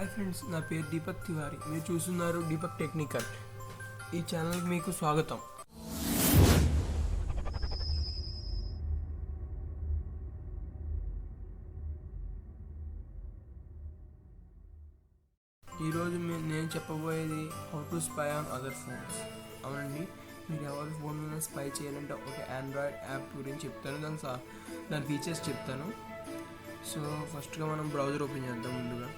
Hi friends, నా పేరు దీపక్ తివారీ. మీరు చూస్తున్నారు దీపక్ టెక్నికల్. ఈ ఛానల్కి మీకు స్వాగతం. ఈరోజు నేను చెప్పబోయేది how to spy on other phones. అవునండి, మీరు ఎవరి ఫోన్ మీద స్పై చేయాలంటే ఒక ఆండ్రాయిడ్ యాప్ గురించి చెప్తాను, దాని ఫీచర్స్ చెప్తాను. సో ఫస్ట్గా మనం బ్రౌజర్ ఓపెన్ చేద్దాం. ముందుగా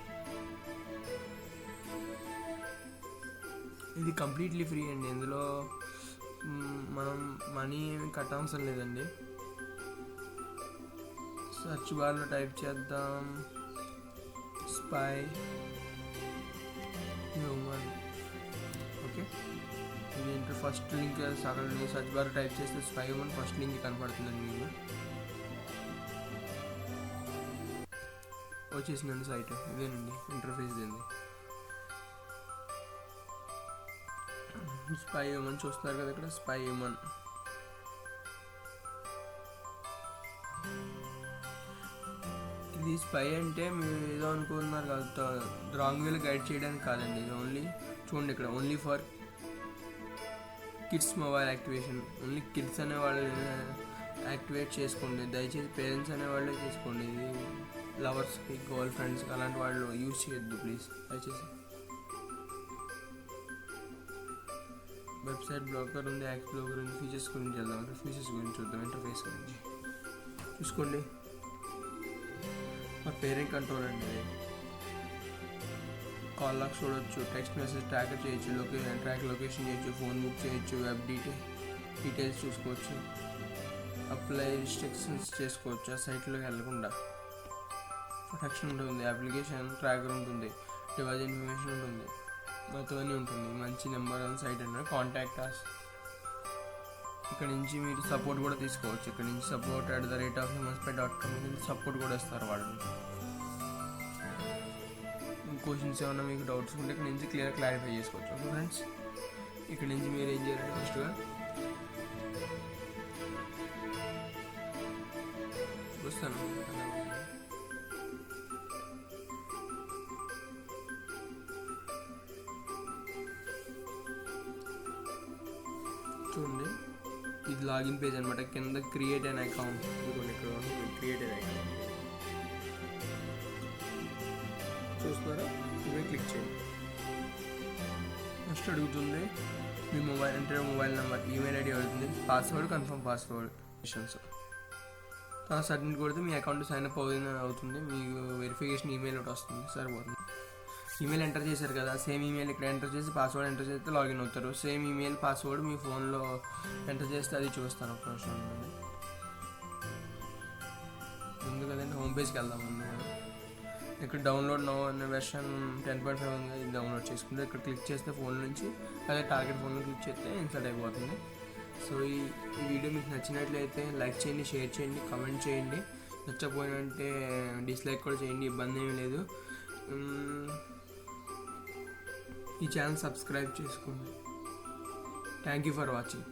ఇది కంప్లీట్లీ ఫ్రీ అండి. ఇందులో మనం మనీ ఏమి కట్టవసరం లేదండి. సర్చ్ బార్లో టైప్ చేద్దాం స్పై హ్యూమన్. ఓకే, దీంట్లో ఫస్ట్ లింక్ అక్కడ సర్చ్ బార్ టైప్ చేస్తే స్పై హ్యూమన్ ఫస్ట్ లింక్ కనపడుతుందండి. మీకు వచ్చేసిందండి సైట్. ఇదేనండి ఇంటర్ఫేస్. ఇదేంది స్పై హ్యూమన్ చూస్తున్నారు కదా, ఇక్కడ స్పై హ్యూమన్. ఇది స్పై అంటే మీరు ఏదో అనుకున్నారు కదా, రాంగ్ వేలో గైడ్ చేయడానికి కాదండి. ఇది ఓన్లీ చూడండి, ఇక్కడ only for kids mobile activation. Only kids అనే వాళ్ళు యాక్టివేట్ చేసుకోండి. దయచేసి పేరెంట్స్ అనే వాళ్ళే చేసుకోండి. ఇది లవర్స్కి, గర్ల్ ఫ్రెండ్స్కి అలాంటి వాళ్ళు యూజ్ చేయొద్దు ప్లీజ్, దయచేసి. వెబ్సైట్ బ్లాకర్ ఉంది, యాక్స్ బ్లాకర్ ఉంది. ఫీచర్స్ గురించి వెళ్దాం. ఫీచర్స్ గురించి చూద్దాం. ఇంటర్ఫేస్ గురించి చూసుకోండి. మా పేరెంట్ కంట్రోల్ అండి. కాల్ లాక్స్ చూడవచ్చు, టెక్స్ట్ మెసేజ్ ట్రాకర్ చేయొచ్చు, ట్రాక్ లొకేషన్ చేయొచ్చు, ఫోన్ బుక్ చేయొచ్చు, వెబ్ డీటెయిల్స్ చూసుకోవచ్చు, అప్లై రిస్ట్రిక్షన్స్ చేసుకోవచ్చు. ఆ సైట్లోకి వెళ్ళకుండా ప్రొటెక్షన్ ఉంటుంది, అప్లికేషన్ ట్రాకర్ ఉంటుంది, డివైస్ ఇన్ఫర్మేషన్ ఉంటుంది, మొత్తం అన్నీ ఉంటుంది. మంచి నెంబర్ వన్ సైట్ అంటే కాంటాక్ట్ అస్. ఇక్కడ నుంచి మీరు సపోర్ట్ కూడా తీసుకోవచ్చు. ఇక్కడ నుంచి support@humanspy.com సపోర్ట్ కూడా ఇస్తారు వాళ్ళు. క్వశ్చన్స్ ఏమన్నా మీకు డౌట్స్ ఉంటే ఇక్కడ నుంచి క్లారిఫై చేసుకోవచ్చు. ఓకే ఫ్రెండ్స్, ఇక్కడ నుంచి మీరు ఏం చేయాలంటే ఫస్ట్గా వస్తాను. చూడండి, ఇది లాగిన్ పేజ్ అనమాట. కింద క్రియేట్ అన్ అకౌంట్, ఇక్కడ క్రియేట్ అన్ అకౌంట్ చూస్తున్నారా? ఇవే క్లిక్ చేయండి. నెక్స్ట్ అడుగుతుంది మీ మొబైల్ నెంబర్, ఈమెయిల్ ఐడి అడుగుతుంది, పాస్వర్డ్, కన్ఫర్మ్ పాస్వర్డ్ క్వశ్చన్స్. తర్వాత సబ్మిట్ కొడితే మీ అకౌంట్ సైన్ అప్ అవుతుంది. మీకు వెరిఫికేషన్ ఈమెయిల్ ఒకటి వస్తుంది, సరిపోతుంది. ఈమెయిల్ ఎంటర్ చేశారు కదా, సేమ్ ఈమెయిల్ ఇక్కడ ఎంటర్ చేసి పాస్వర్డ్ ఎంటర్ చేస్తే లాగిన్ అవుతారు. సేమ్ ఈమెయిల్ పాస్వర్డ్ మీ ఫోన్లో ఎంటర్ చేస్తే అది చూస్తాను. ఒక నిమిషం ఉండండి. ముందు కదండి హోమ్ పేజ్కి వెళ్దాం. ముందు ఇక్కడ డౌన్లోడ్ నో అనే వెర్షన్ 10.5 ఉంది. ఇది డౌన్లోడ్ చేసుకుంటే ఇక్కడ క్లిక్ చేస్తే ఫోన్ నుంచి, అదే టార్గెట్ ఫోన్లో క్లిక్ చేస్తే ఇన్స్టాల్ అయిపోతుంది. సో ఈ వీడియో మీకు నచ్చినట్లయితే లైక్ చేయండి, షేర్ చేయండి, కామెంట్ చేయండి. నచ్చకపోయినంటే డిస్లైక్ కూడా చేయండి, ఇబ్బంది ఏమీ లేదు. ఈ ఛానల్ సబ్స్క్రైబ్ చేసుకోండి. Thank you for watching.